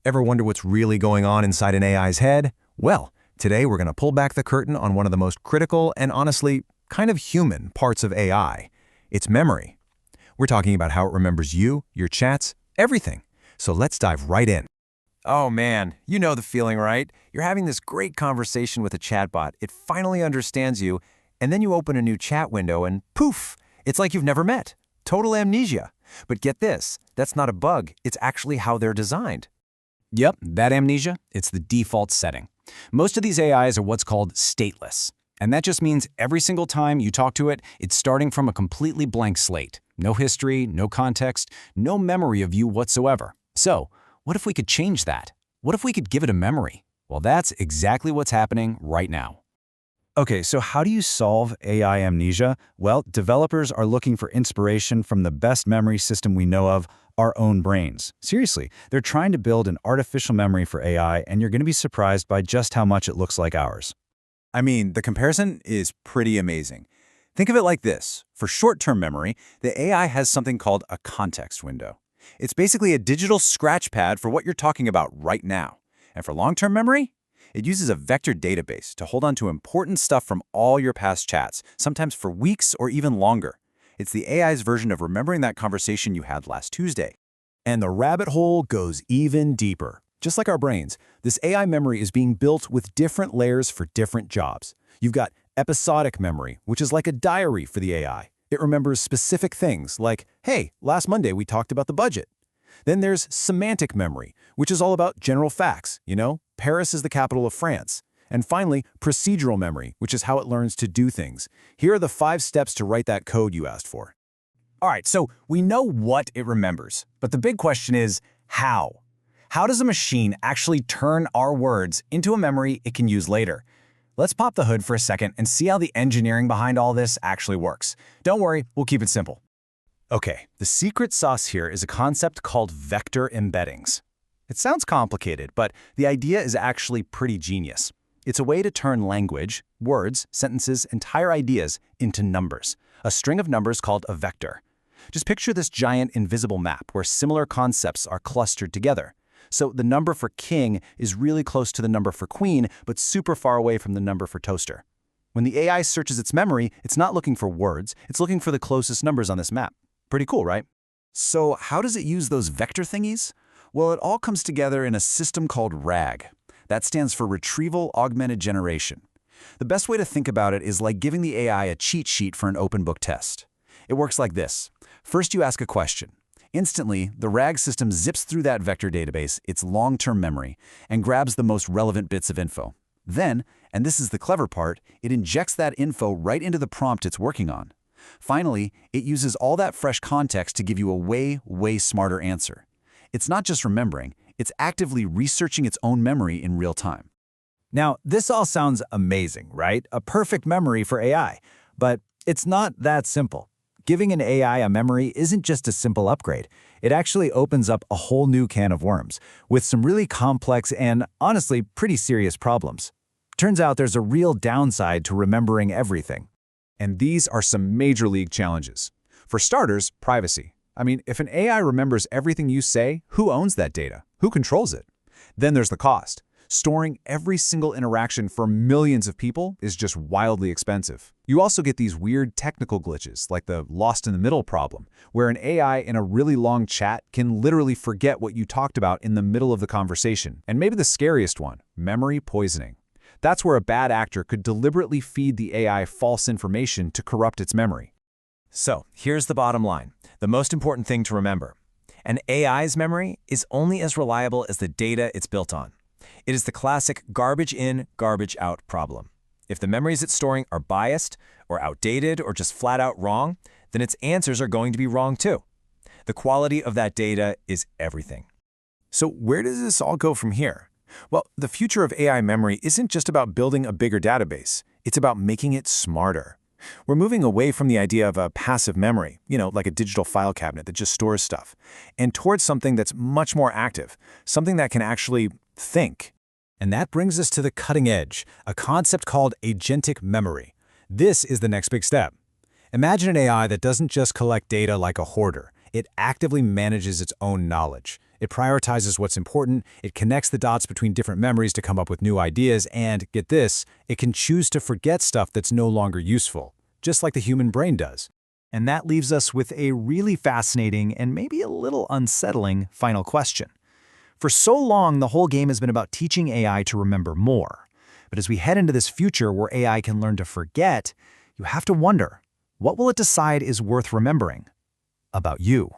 Ever wonder what's really going on inside an AI's head? Well, today we're going to pull back the curtain on one of the most critical and honestly, kind of human parts of AI. It's memory. We're talking about how it remembers you, your chats, everything. So let's dive right in. Oh man, you know the feeling, right? You're having this great conversation with a chatbot. It finally understands you, and then you open a new chat window and poof, it's like you've never met. Total amnesia. But get this, that's not a bug. It's actually how they're designed. Yep, that amnesia, it's the default setting. Most of these AIs are what's called stateless. And that just means every single time you talk to it, it's starting from a completely blank slate. No history, no context, no memory of you whatsoever. So, what if we could change that? What if we could give it a memory? Well, that's exactly what's happening right now. Okay, so how do you solve AI amnesia? Well, developers are looking for inspiration from the best memory system we know of, our own brains. Seriously, they're trying to build an artificial memory for AI, and you're going to be surprised by just how much it looks like ours. I mean, the comparison is pretty amazing. Think of it like this. For short-term memory, the AI has something called a context window. It's basically a digital scratch pad for what you're talking about right now. And for long-term memory, it uses a vector database to hold on to important stuff from all your past chats, sometimes for weeks or even longer. It's the AI's version of remembering that conversation you had last Tuesday. And the rabbit hole goes even deeper. Just like our brains, this AI memory is being built with different layers for different jobs. You've got episodic memory, which is like a diary for the AI. It remembers specific things like, hey, last Monday we talked about the budget. Then there's semantic memory, which is all about general facts. Paris is the capital of France. And finally, procedural memory, which is how it learns to do things. Here are the 5 steps to write that code you asked for. All right, so we know what it remembers, but the big question is how? How does a machine actually turn our words into a memory it can use later? Let's pop the hood for a second and see how the engineering behind all this actually works. Don't worry, we'll keep it simple. Okay, the secret sauce here is a concept called vector embeddings. It sounds complicated, but the idea is actually pretty genius. It's a way to turn language, words, sentences, entire ideas into numbers, a string of numbers called a vector. Just picture this giant invisible map where similar concepts are clustered together. So the number for king is really close to the number for queen, but super far away from the number for toaster. When the AI searches its memory, it's not looking for words, it's looking for the closest numbers on this map. Pretty cool, right? So how does it use those vector thingies? Well, it all comes together in a system called RAG. That stands for Retrieval Augmented Generation. The best way to think about it is like giving the AI a cheat sheet for an open book test. It works like this. First, you ask a question. Instantly, the RAG system zips through that vector database, its long-term memory, and grabs the most relevant bits of info. Then, and this is the clever part, it injects that info right into the prompt it's working on. Finally, it uses all that fresh context to give you a way smarter answer. It's not just remembering, it's actively researching its own memory in real time. Now, this all sounds amazing, right? A perfect memory for AI. But it's not that simple. Giving an AI a memory isn't just a simple upgrade. It actually opens up a whole new can of worms, with some really complex and, honestly, pretty serious problems. Turns out there's a real downside to remembering everything. And these are some major league challenges. For starters, privacy. I mean, if an AI remembers everything you say, who owns that data? Who controls it? Then there's the cost. Storing every single interaction for millions of people is just wildly expensive. You also get these weird technical glitches, like the lost in the middle problem, where an AI in a really long chat can literally forget what you talked about in the middle of the conversation. And maybe the scariest one, memory poisoning. That's where a bad actor could deliberately feed the AI false information to corrupt its memory. So, here's the bottom line. The most important thing to remember. An AI's memory is only as reliable as the data it's built on. It is the classic garbage in, garbage out problem. If the memories it's storing are biased, or outdated, or just flat out wrong, then its answers are going to be wrong too. The quality of that data is everything. So where does this all go from here? Well, the future of AI memory isn't just about building a bigger database. It's about making it smarter. We're moving away from the idea of a passive memory, like a digital file cabinet that just stores stuff, and towards something that's much more active, something that can actually think. And that brings us to the cutting edge, a concept called agentic memory. This is the next big step. Imagine an AI that doesn't just collect data like a hoarder. It actively manages its own knowledge. It prioritizes what's important, it connects the dots between different memories to come up with new ideas, and, get this, it can choose to forget stuff that's no longer useful, just like the human brain does. And that leaves us with a really fascinating and maybe a little unsettling final question. For so long, the whole game has been about teaching AI to remember more. But as we head into this future where AI can learn to forget, you have to wonder, what will it decide is worth remembering about you?